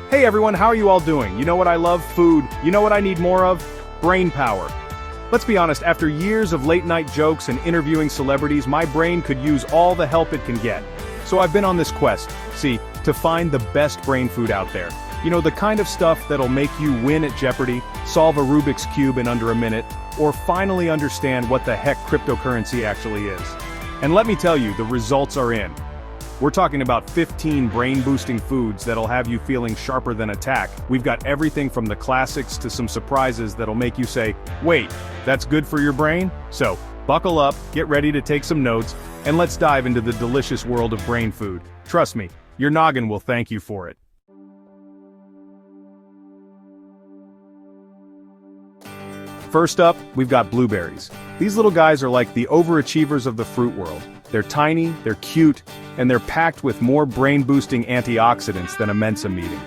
Hey everyone, how are you all doing? You know what I love? Food. You know what I need more of? Brain power. Let's be honest, after years of late-night jokes and interviewing celebrities, my brain could use all the help it can get. So I've been on this quest, to find the best brain food out there. You know, the kind of stuff that'll make you win at Jeopardy, solve a Rubik's Cube in under a minute, or finally understand what the heck cryptocurrency actually is. And let me tell you, the results are in. We're talking about 15 brain-boosting foods that'll have you feeling sharper than a tack. We've got everything from the classics to some surprises that'll make you say, wait, that's good for your brain? So, buckle up, get ready to take some notes, and let's dive into the delicious world of brain food. Trust me, your noggin will thank you for it. First up, we've got blueberries. These little guys are like the overachievers of the fruit world. They're tiny, they're cute, and they're packed with more brain-boosting antioxidants than a Mensa meeting.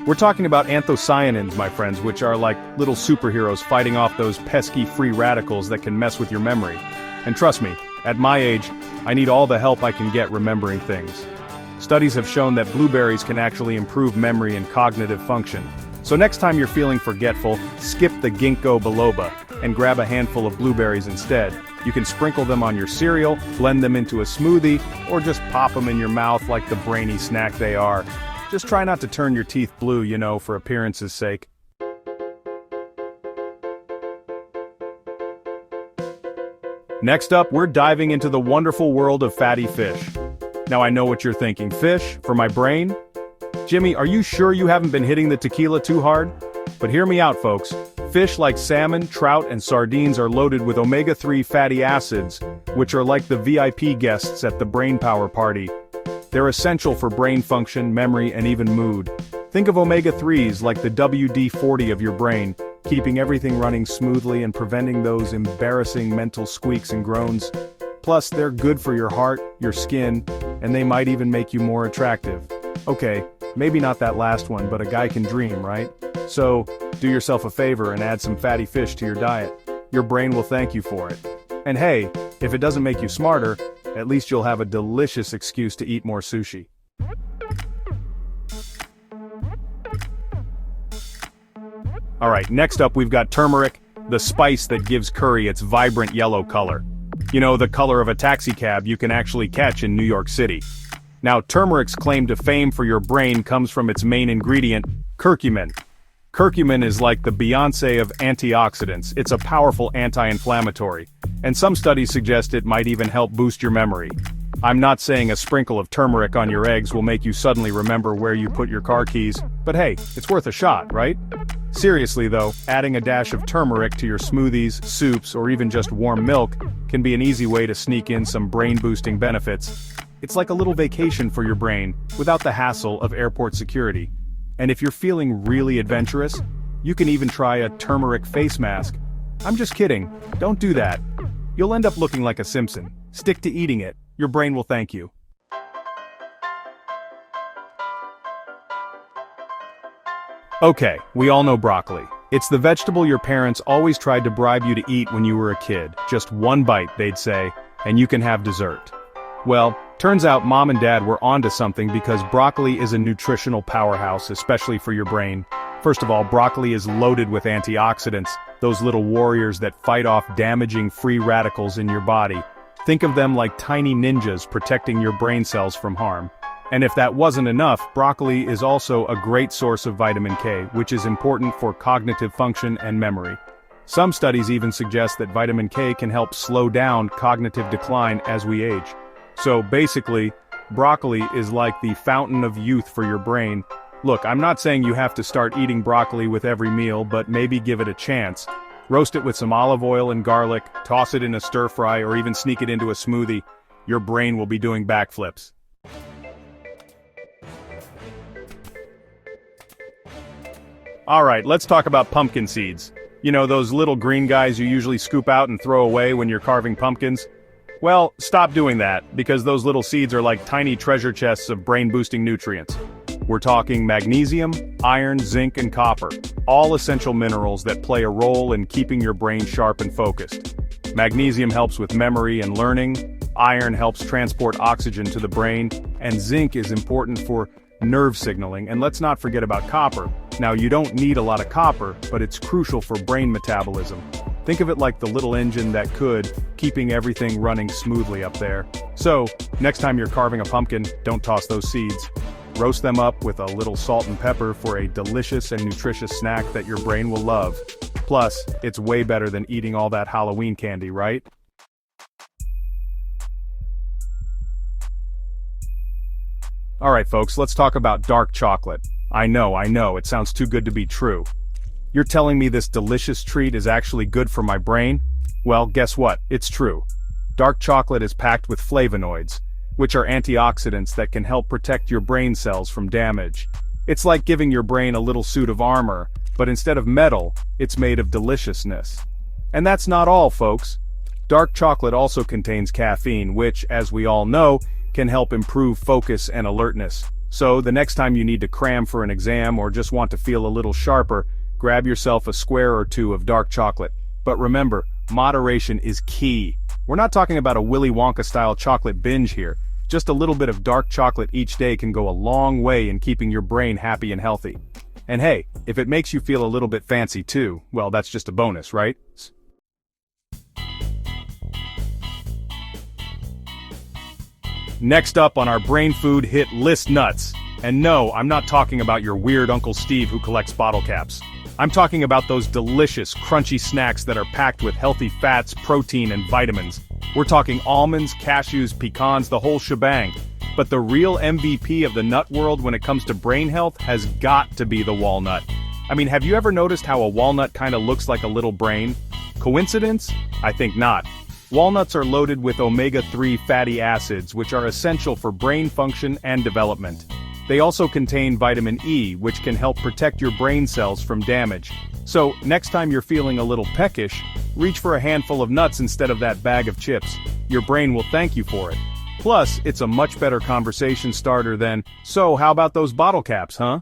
We're talking about anthocyanins, my friends, which are like little superheroes fighting off those pesky free radicals that can mess with your memory. And trust me, at my age, I need all the help I can get remembering things. Studies have shown that blueberries can actually improve memory and cognitive function. So next time you're feeling forgetful, skip the ginkgo biloba and grab a handful of blueberries instead. You can sprinkle them on your cereal, blend them into a smoothie, or just pop them in your mouth like the brainy snack they are. Just try not to turn your teeth blue, you know, for appearance's sake. Next up, we're diving into the wonderful world of fatty fish. Now I know what you're thinking, fish? For my brain? Jimmy, are you sure you haven't been hitting the tequila too hard? But hear me out, folks. Fish like salmon, trout, and sardines are loaded with omega-3 fatty acids, which are like the VIP guests at the brain power party. They're essential for brain function, memory, and even mood. Think of omega-3s like the WD-40 of your brain, keeping everything running smoothly and preventing those embarrassing mental squeaks and groans. Plus, they're good for your heart, your skin, and they might even make you more attractive. Okay, maybe not that last one, but a guy can dream, right? So, do yourself a favor and add some fatty fish to your diet. Your brain will thank you for it. And hey, if it doesn't make you smarter, at least you'll have a delicious excuse to eat more sushi. Alright, next up we've got turmeric, the spice that gives curry its vibrant yellow color. You know, the color of a taxicab you can actually catch in New York City. Now, turmeric's claim to fame for your brain comes from its main ingredient, curcumin. Curcumin is like the Beyoncé of antioxidants. It's a powerful anti-inflammatory, and some studies suggest it might even help boost your memory. I'm not saying a sprinkle of turmeric on your eggs will make you suddenly remember where you put your car keys, but hey, it's worth a shot, right? Seriously though, adding a dash of turmeric to your smoothies, soups, or even just warm milk can be an easy way to sneak in some brain-boosting benefits. It's like a little vacation for your brain, without the hassle of airport security. And if you're feeling really adventurous, you can even try a turmeric face mask. I'm just kidding, don't do that. You'll end up looking like a Simpson. Stick to eating it, your brain will thank you. Okay, we all know broccoli. It's the vegetable your parents always tried to bribe you to eat when you were a kid. Just one bite, they'd say, and you can have dessert. Well, turns out mom and dad were onto something because broccoli is a nutritional powerhouse, especially for your brain. First of all, broccoli is loaded with antioxidants, those little warriors that fight off damaging free radicals in your body. Think of them like tiny ninjas protecting your brain cells from harm. And if that wasn't enough, broccoli is also a great source of vitamin K, which is important for cognitive function and memory. Some studies even suggest that vitamin K can help slow down cognitive decline as we age. So basically, broccoli is like the fountain of youth for your brain. Look, I'm not saying you have to start eating broccoli with every meal, but maybe give it a chance. Roast it with some olive oil and garlic, toss it in a stir fry, or even sneak it into a smoothie. Your brain will be doing backflips. Alright, let's talk about pumpkin seeds. You know, those little green guys you usually scoop out and throw away when you're carving pumpkins? Well, stop doing that, because those little seeds are like tiny treasure chests of brain-boosting nutrients. We're talking magnesium, iron, zinc, and copper, all essential minerals that play a role in keeping your brain sharp and focused. Magnesium helps with memory and learning, iron helps transport oxygen to the brain, and zinc is important for nerve signaling, and let's not forget about copper. Now, you don't need a lot of copper, but it's crucial for brain metabolism. Think of it like the little engine that could, keeping everything running smoothly up there. So, next time you're carving a pumpkin, don't toss those seeds. Roast them up with a little salt and pepper for a delicious and nutritious snack that your brain will love. Plus, it's way better than eating all that Halloween candy, right? Alright folks, let's talk about dark chocolate. I know, it sounds too good to be true. You're telling me this delicious treat is actually good for my brain? Well, guess what? It's true. Dark chocolate is packed with flavonoids, which are antioxidants that can help protect your brain cells from damage. It's like giving your brain a little suit of armor, but instead of metal, it's made of deliciousness. And that's not all, folks. Dark chocolate also contains caffeine, which, as we all know, can help improve focus and alertness. So, the next time you need to cram for an exam or just want to feel a little sharper, grab yourself a square or two of dark chocolate. But remember, moderation is key. We're not talking about a Willy Wonka-style chocolate binge here. Just a little bit of dark chocolate each day can go a long way in keeping your brain happy and healthy. And hey, if it makes you feel a little bit fancy too, well, that's just a bonus, right? Next up on our brain food hit list, nuts. And no, I'm not talking about your weird Uncle Steve who collects bottle caps. I'm talking about those delicious, crunchy snacks that are packed with healthy fats, protein, and vitamins. We're talking almonds, cashews, pecans, the whole shebang. But the real MVP of the nut world when it comes to brain health has got to be the walnut. I mean, have you ever noticed how a walnut kinda looks like a little brain? Coincidence? I think not. Walnuts are loaded with omega-3 fatty acids, which are essential for brain function and development. They also contain vitamin E, which can help protect your brain cells from damage. So, next time you're feeling a little peckish, reach for a handful of nuts instead of that bag of chips. Your brain will thank you for it. Plus, it's a much better conversation starter than, "So, how about those bottle caps, huh?"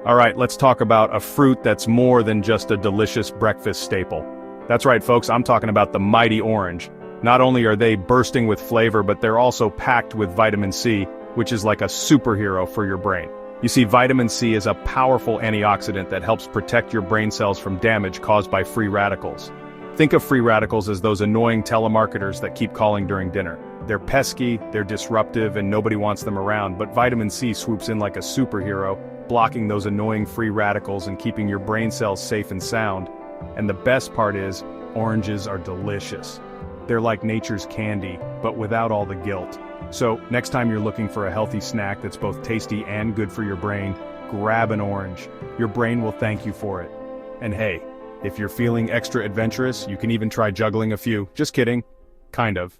Alright, let's talk about a fruit that's more than just a delicious breakfast staple. That's right folks, I'm talking about the mighty orange. Not only are they bursting with flavor, but they're also packed with vitamin C, which is like a superhero for your brain. You see, vitamin C is a powerful antioxidant that helps protect your brain cells from damage caused by free radicals. Think of free radicals as those annoying telemarketers that keep calling during dinner. They're pesky, they're disruptive, and nobody wants them around, but vitamin C swoops in like a superhero, blocking those annoying free radicals and keeping your brain cells safe and sound. And the best part is, oranges are delicious. They're like nature's candy, but without all the guilt. So, next time you're looking for a healthy snack that's both tasty and good for your brain, grab an orange. Your brain will thank you for it. And hey, if you're feeling extra adventurous, you can even try juggling a few. Just kidding. Kind of.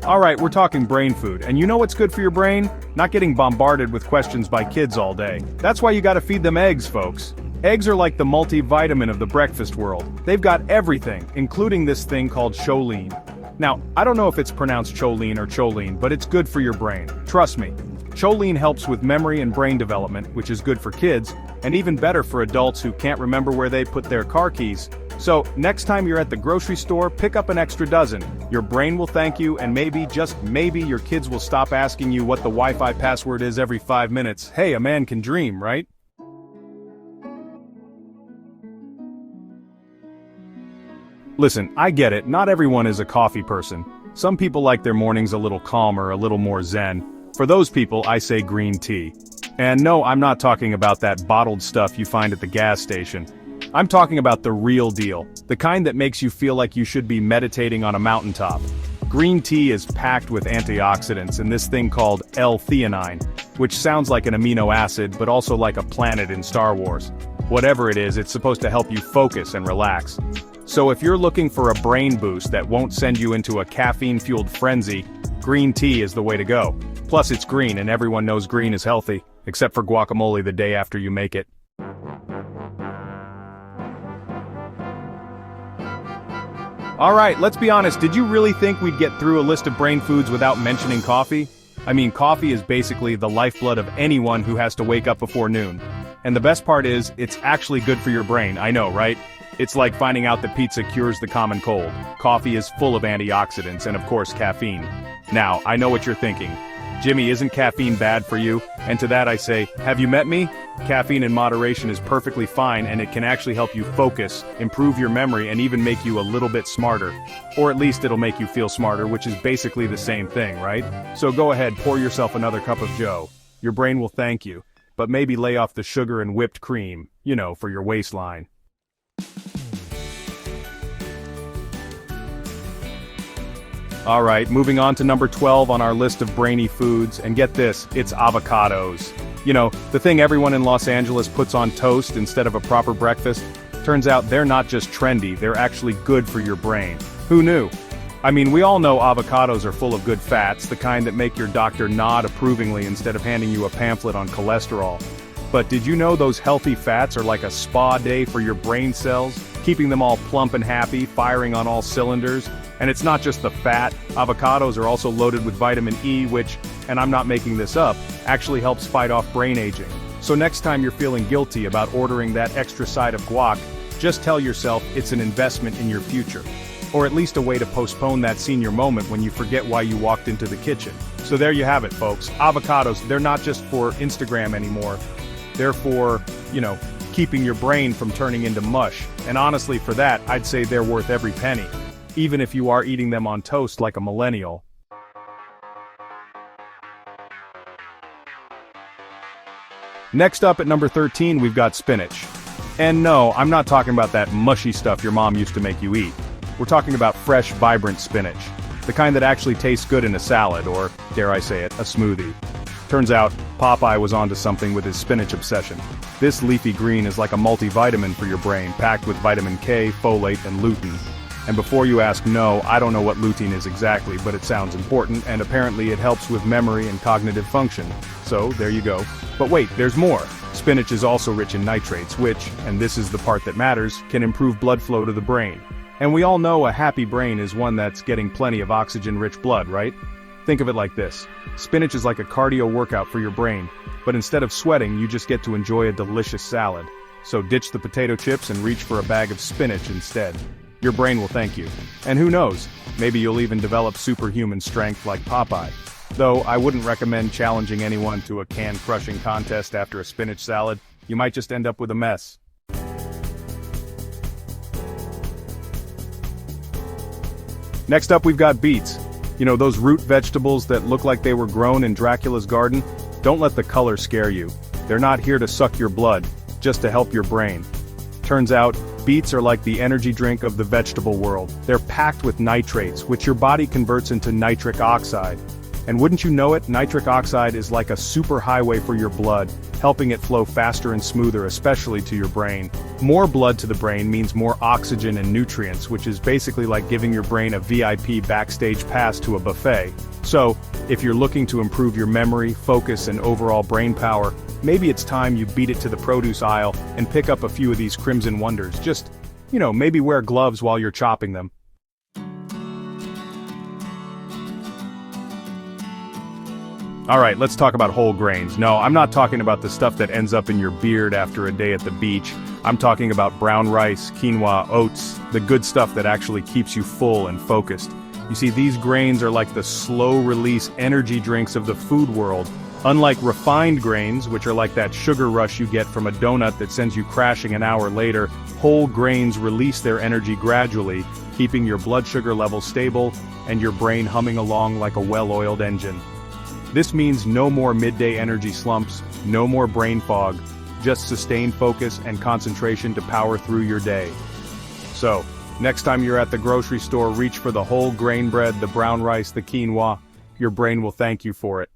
Alright, we're talking brain food, and you know what's good for your brain? Not getting bombarded with questions by kids all day. That's why you gotta feed them eggs, folks. Eggs are like the multivitamin of the breakfast world. They've got everything, including this thing called choline. Now, I don't know if it's pronounced choline or choline, but it's good for your brain. Trust me. Choline helps with memory and brain development, which is good for kids, and even better for adults who can't remember where they put their car keys. So, next time you're at the grocery store, pick up an extra dozen. Your brain will thank you, and maybe, just maybe, your kids will stop asking you what the Wi-Fi password is every 5 minutes. Hey, a man can dream, right? Listen, I get it, not everyone is a coffee person. Some people like their mornings a little calmer, a little more zen. For those people, I say green tea. And no, I'm not talking about that bottled stuff you find at the gas station. I'm talking about the real deal, the kind that makes you feel like you should be meditating on a mountaintop. Green tea is packed with antioxidants and this thing called L-theanine, which sounds like an amino acid but also like a planet in Star Wars. Whatever it is, it's supposed to help you focus and relax. So if you're looking for a brain boost that won't send you into a caffeine-fueled frenzy, green tea is the way to go. Plus it's green and everyone knows green is healthy, except for guacamole the day after you make it. Alright, let's be honest, did you really think we'd get through a list of brain foods without mentioning coffee? I mean, coffee is basically the lifeblood of anyone who has to wake up before noon. And the best part is, it's actually good for your brain, I know, right? It's like finding out that pizza cures the common cold. Coffee is full of antioxidants and of course caffeine. Now, I know what you're thinking. Jimmy, isn't caffeine bad for you? And to that I say, have you met me? Caffeine in moderation is perfectly fine and it can actually help you focus, improve your memory and even make you a little bit smarter. Or at least it'll make you feel smarter, which is basically the same thing, right? So go ahead, pour yourself another cup of joe. Your brain will thank you. But maybe lay off the sugar and whipped cream, you know, for your waistline. Alright, moving on to number 12 on our list of brainy foods, and get this, it's avocados. You know, the thing everyone in Los Angeles puts on toast instead of a proper breakfast. Turns out they're not just trendy, they're actually good for your brain. Who knew? I mean, we all know avocados are full of good fats, the kind that make your doctor nod approvingly instead of handing you a pamphlet on cholesterol. But did you know those healthy fats are like a spa day for your brain cells, keeping them all plump and happy, firing on all cylinders? And it's not just the fat, avocados are also loaded with vitamin E which, and I'm not making this up, actually helps fight off brain aging. So next time you're feeling guilty about ordering that extra side of guac, just tell yourself it's an investment in your future. Or at least a way to postpone that senior moment when you forget why you walked into the kitchen. So there you have it, folks. Avocados, they're not just for Instagram anymore. They're for, you know, keeping your brain from turning into mush. And honestly, for that, I'd say they're worth every penny. Even if you are eating them on toast like a millennial. Next up at number 13, we've got spinach. And no, I'm not talking about that mushy stuff your mom used to make you eat. We're talking about fresh, vibrant spinach. The kind that actually tastes good in a salad, or, dare I say it, a smoothie. Turns out, Popeye was onto something with his spinach obsession. This leafy green is like a multivitamin for your brain, packed with vitamin K, folate, and lutein. And before you ask, no, I don't know what lutein is exactly, but it sounds important, and apparently it helps with memory and cognitive function. So, there you go. But wait, there's more. Spinach is also rich in nitrates, which, and this is the part that matters, can improve blood flow to the brain. And we all know a happy brain is one that's getting plenty of oxygen-rich blood, right? Think of it like this. Spinach is like a cardio workout for your brain, but instead of sweating, you just get to enjoy a delicious salad. So ditch the potato chips and reach for a bag of spinach instead. Your brain will thank you. And who knows, maybe you'll even develop superhuman strength like Popeye. Though I wouldn't recommend challenging anyone to a can-crushing contest after a spinach salad. You might just end up with a mess. Next up we've got beets. You know, those root vegetables that look like they were grown in Dracula's garden? Don't let the color scare you. They're not here to suck your blood, just to help your brain. Turns out, beets are like the energy drink of the vegetable world. They're packed with nitrates, which your body converts into nitric oxide. And wouldn't you know it, nitric oxide is like a superhighway for your blood, helping it flow faster and smoother, especially to your brain. More blood to the brain means more oxygen and nutrients, which is basically like giving your brain a VIP backstage pass to a buffet. So, if you're looking to improve your memory, focus, and overall brain power, maybe it's time you beat it to the produce aisle and pick up a few of these Crimson Wonders. Just, you know, maybe wear gloves while you're chopping them. Alright, let's talk about whole grains. No, I'm not talking about the stuff that ends up in your beard after a day at the beach. I'm talking about brown rice, quinoa, oats, the good stuff that actually keeps you full and focused. You see, these grains are like the slow-release energy drinks of the food world. Unlike refined grains, which are like that sugar rush you get from a donut that sends you crashing an hour later, whole grains release their energy gradually, keeping your blood sugar level stable and your brain humming along like a well-oiled engine. This means no more midday energy slumps, no more brain fog, just sustained focus and concentration to power through your day. So, next time you're at the grocery store, reach for the whole grain bread, the brown rice, the quinoa. Your brain will thank you for it.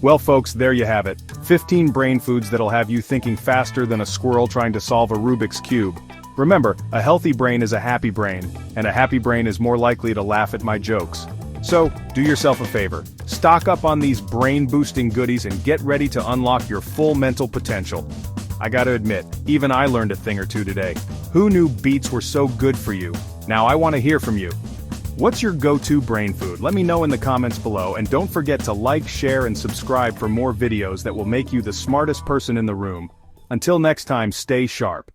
Well folks, there you have it. 15 brain foods that'll have you thinking faster than a squirrel trying to solve a Rubik's Cube. Remember, a healthy brain is a happy brain, and a happy brain is more likely to laugh at my jokes. So, do yourself a favor. Stock up on these brain-boosting goodies and get ready to unlock your full mental potential. I gotta admit, even I learned a thing or two today. Who knew beets were so good for you? Now I want to hear from you. What's your go-to brain food? Let me know in the comments below, and don't forget to like, share, and subscribe for more videos that will make you the smartest person in the room. Until next time, stay sharp.